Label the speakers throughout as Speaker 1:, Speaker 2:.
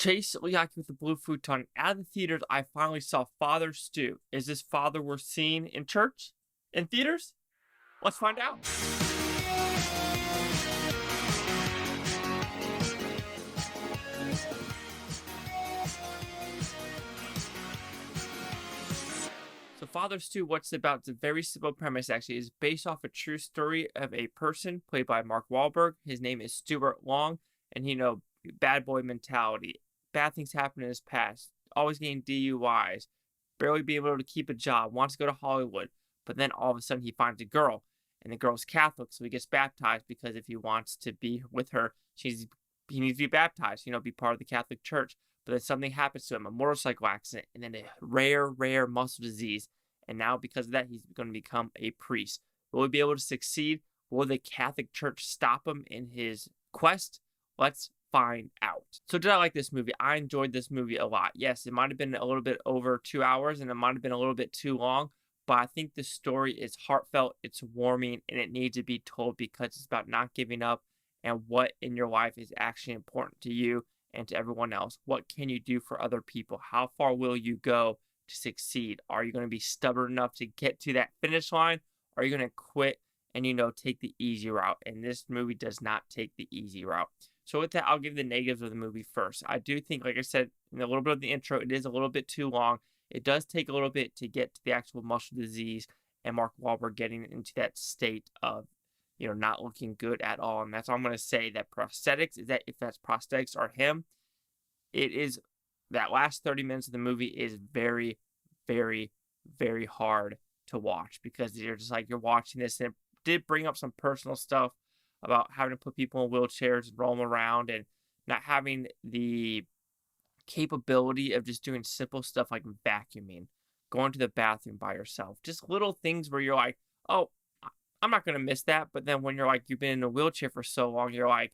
Speaker 1: Chase Leal with the blue futon. Out of the theaters, I finally saw Father Stew. Is this Father we're seeing in church? In theaters? Let's find out. So Father Stew, what's it about? It's a very simple premise, actually. It's based off a true story of a person played by Mark Wahlberg. His name is Stuart Long, and bad boy mentality. Bad things happen in his past. Always getting DUIs. Barely being able to keep a job. Wants to go to Hollywood. But then all of a sudden he finds a girl. And the girl's Catholic, so he gets baptized because if he wants to be with her, he needs to be baptized, be part of the Catholic Church. But then something happens to him, a motorcycle accident, and then a rare muscle disease. And now because of that, he's going to become a priest. Will he be able to succeed? Will the Catholic Church stop him in his quest? Let's find out. So did I like this movie? I enjoyed this movie a lot. Yes, it might have been a little bit over 2 hours and it might have been a little bit too long, but I think the story is heartfelt, it's warming, and it needs to be told because it's about not giving up and what in your life is actually important to you and to everyone else. What can you do for other people? How far will you go to succeed? Are you going to be stubborn enough to get to that finish line? Are you going to quit and, take the easy route? And this movie does not take the easy route. So with that, I'll give the negatives of the movie first. I do think, like I said, in a little bit of the intro, it is a little bit too long. It does take a little bit to get to the actual muscle disease and Mark Wahlberg getting into that state of, not looking good at all. And that's all I'm going to say. That prosthetics, if that's prosthetics or him, it is, that last 30 minutes of the movie is very, very, very hard to watch because you're just like, you're watching this, and it did bring up some personal stuff about having to put people in wheelchairs and roll them around and not having the capability of just doing simple stuff like vacuuming, going to the bathroom by yourself, just little things where you're like, oh, I'm not going to miss that. But then when you're like, you've been in a wheelchair for so long, you're like,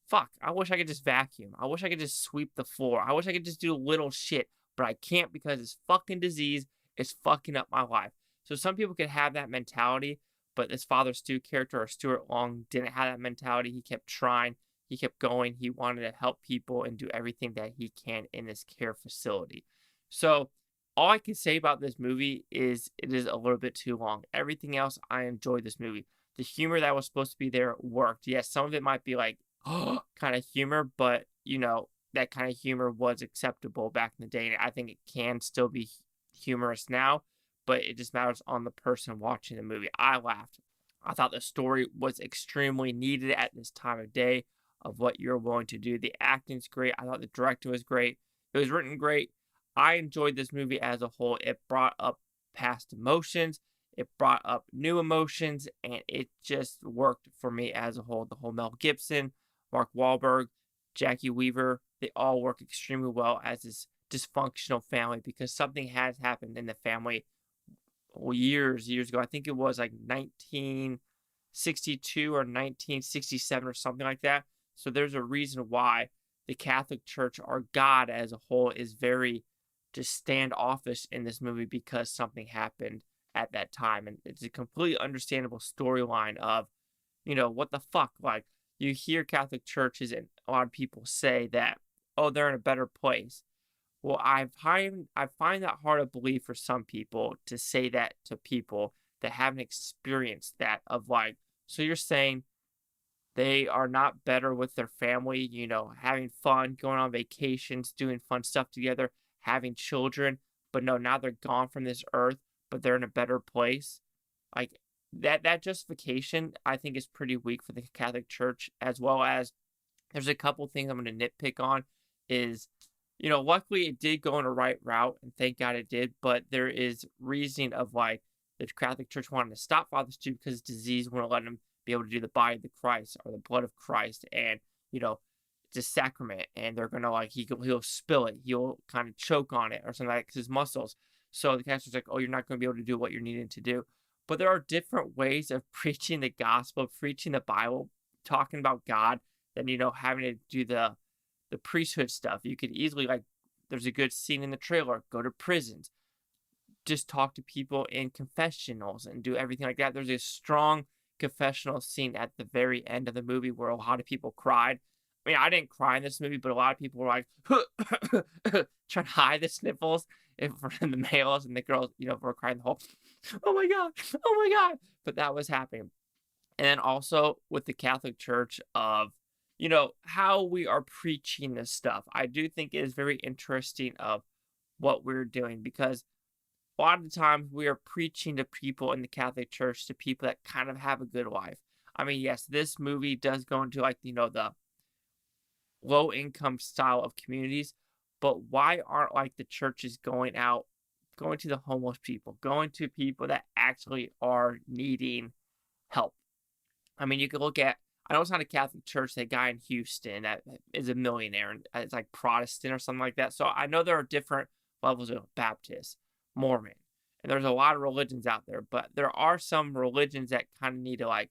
Speaker 1: fuck, I wish I could just vacuum. I wish I could just sweep the floor. I wish I could just do little shit, but I can't because this fucking disease is fucking up my life. So some people could have that mentality, but this Father Stu character, or Stuart Long, didn't have that mentality. He kept trying. He kept going. He wanted to help people and do everything that he can in this care facility. So all I can say about this movie is it is a little bit too long. Everything else, I enjoyed this movie. The humor that was supposed to be there worked. Yes, some of it might be like, kind of humor, but, that kind of humor was acceptable back in the day. And I think it can still be humorous now, but it just matters on the person watching the movie. I laughed. I thought the story was extremely needed at this time of day of what you're willing to do. The acting's great. I thought the director was great. It was written great. I enjoyed this movie as a whole. It brought up past emotions. It brought up new emotions, and it just worked for me as a whole. The whole Mel Gibson, Mark Wahlberg, Jacki Weaver, they all work extremely well as this dysfunctional family because something has happened in the family years ago. I think it was like 1962 or 1967 or something like that. So there's a reason why the Catholic Church, or God as a whole, is very just standoffish in this movie because something happened at that time. And it's a completely understandable storyline of, what the fuck? Like, you hear Catholic churches and a lot of people say that, oh, they're in a better place. Well, I find that hard to believe for some people to say that to people that haven't experienced that of like, so you're saying they are not better with their family, having fun, going on vacations, doing fun stuff together, having children, but no, now they're gone from this earth, but they're in a better place. Like that justification, I think, is pretty weak for the Catholic Church, as well as there's a couple things I'm going to nitpick on is, luckily it did go in a right route, and thank God it did, but there is reasoning of like the Catholic Church wanted to stop Father Stu because disease wouldn't let him be able to do the body of the Christ or the blood of Christ, and, it's a sacrament, and they're going to like, he'll spill it, he'll kind of choke on it or something like his muscles. So the Catholic Church like, oh, you're not going to be able to do what you're needing to do. But there are different ways of preaching the gospel, preaching the Bible, talking about God, than, having to do the priesthood stuff. You could easily, like, there's a good scene in the trailer, go to prisons, just talk to people in confessionals and do everything like that. There's a strong confessional scene at the very end of the movie where a lot of people cried. I mean, I didn't cry in this movie, but a lot of people were like trying to hide the sniffles from the males, and the girls, were crying the whole. Oh my god! Oh my god! But that was happening. And then also with the Catholic Church of, how we are preaching this stuff. I do think it is very interesting of what we're doing, because a lot of the times we are preaching to people in the Catholic Church, to people that kind of have a good life. I mean, yes, this movie does go into like, the low income style of communities, but why aren't like the churches going to the homeless people, going to people that actually are needing help? I mean, you could look at, I know it's not a Catholic church, that guy in Houston that is a millionaire, and it's like Protestant or something like that. So I know there are different levels of Baptist, Mormon, and there's a lot of religions out there, but there are some religions that kind of need to like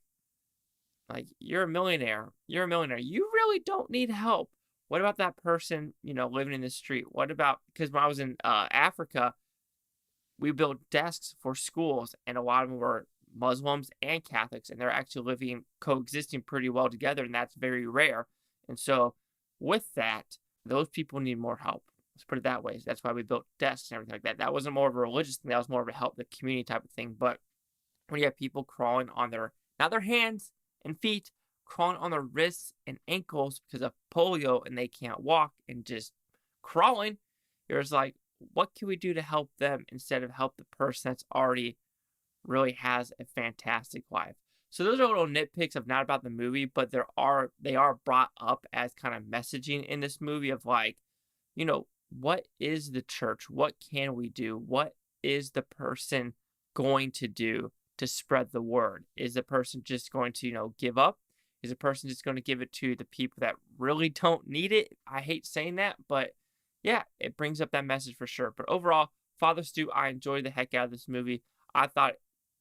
Speaker 1: you're a millionaire, you really don't need help. What about that person, living in the street? What about, because when I was in Africa, we built desks for schools, and a lot of them were Muslims and Catholics, and they're actually coexisting pretty well together, and that's very rare. And so with that, those people need more help. Let's put it that way. That's why we built desks and everything like that. That wasn't more of a religious thing. That was more of a help the community type of thing. But when you have people crawling on not their hands and feet, crawling on their wrists and ankles because of polio, and they can't walk, and just crawling, you're just like, what can we do to help them instead of help the person that's already really has a fantastic life? So those are little nitpicks of not about the movie, but they are brought up as kind of messaging in this movie of like, what is the church? What can we do? What is the person going to do to spread the word? Is the person just going to, give up? Is the person just going to give it to the people that really don't need it? I hate saying that, but yeah, it brings up that message for sure. But overall, Father Stu, I enjoyed the heck out of this movie. I thought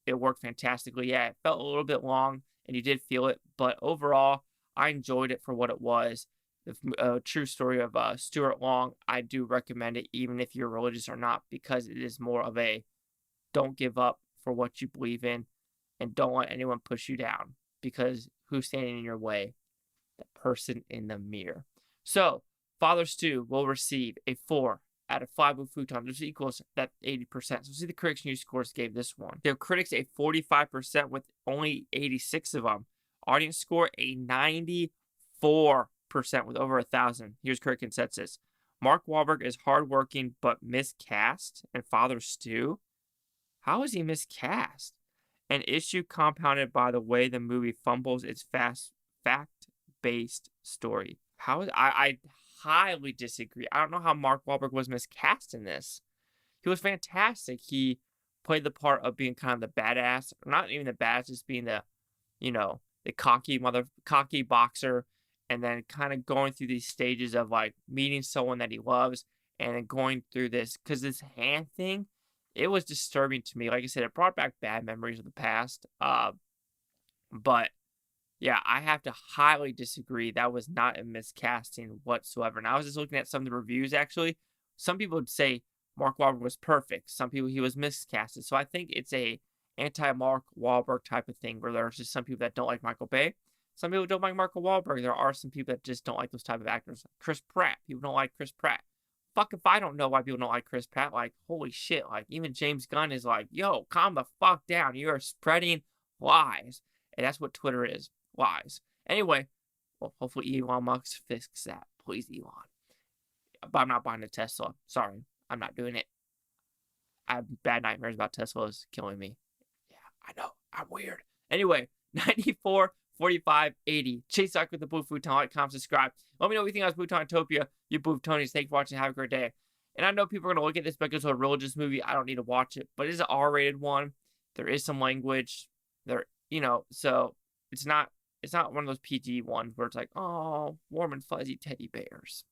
Speaker 1: it worked fantastically. Yeah, it felt a little bit long, and you did feel it, but overall, I enjoyed it for what it was. The true story of Stuart Long. I do recommend it, even if you're religious or not, because it is more of a don't give up for what you believe in, and don't let anyone push you down, because who's standing in your way? The person in the mirror. So, Father Stu will receive a 4 out of 5 with Futon, which equals that 80%. So see the critics' news scores gave this one. Their critics a 45% with only 86 of them. Audience score a 94% with over 1,000. Here's critic consensus. Mark Wahlberg is hardworking but miscast. And Father Stu? How is he miscast? An issue compounded by the way the movie fumbles its fact-based story. I highly disagree. I don't know how Mark Wahlberg was miscast in this. He was fantastic. He played the part of being kind of the badass, not even the badass, just being the, the cocky boxer, and then kind of going through these stages of like meeting someone that he loves, and then going through this, because this hand thing, it was disturbing to me. Like I said, it brought back bad memories of the past. But yeah, I have to highly disagree. That was not a miscasting whatsoever. And I was just looking at some of the reviews, actually. Some people would say Mark Wahlberg was perfect. Some people, he was miscasted. So I think it's a anti-Mark Wahlberg type of thing, where there's just some people that don't like Michael Bay. Some people don't like Mark Wahlberg. There are some people that just don't like those type of actors. Chris Pratt. People don't like Chris Pratt. Fuck if I don't know why people don't like Chris Pratt. Like, holy shit. Like, even James Gunn is like, yo, calm the fuck down. You are spreading lies. And that's what Twitter is. Lies. Anyway, well, hopefully Elon Musk fixes that. Please, Elon. But I'm not buying a Tesla. Sorry. I'm not doing it. I have bad nightmares about Teslas killing me. Yeah, I know. I'm weird. Anyway, 94, 45, 80. Chase Suck with the Blue Futon. Like, comment, subscribe. Let me know what you think about Futontopia. You Blue Tony's. Thanks for watching. Have a great day. And I know people are going to look at this because it's a religious movie. I don't need to watch it. But it is an R-rated one. There is some language. So it's not one of those PG ones where it's like, oh, warm and fuzzy teddy bears.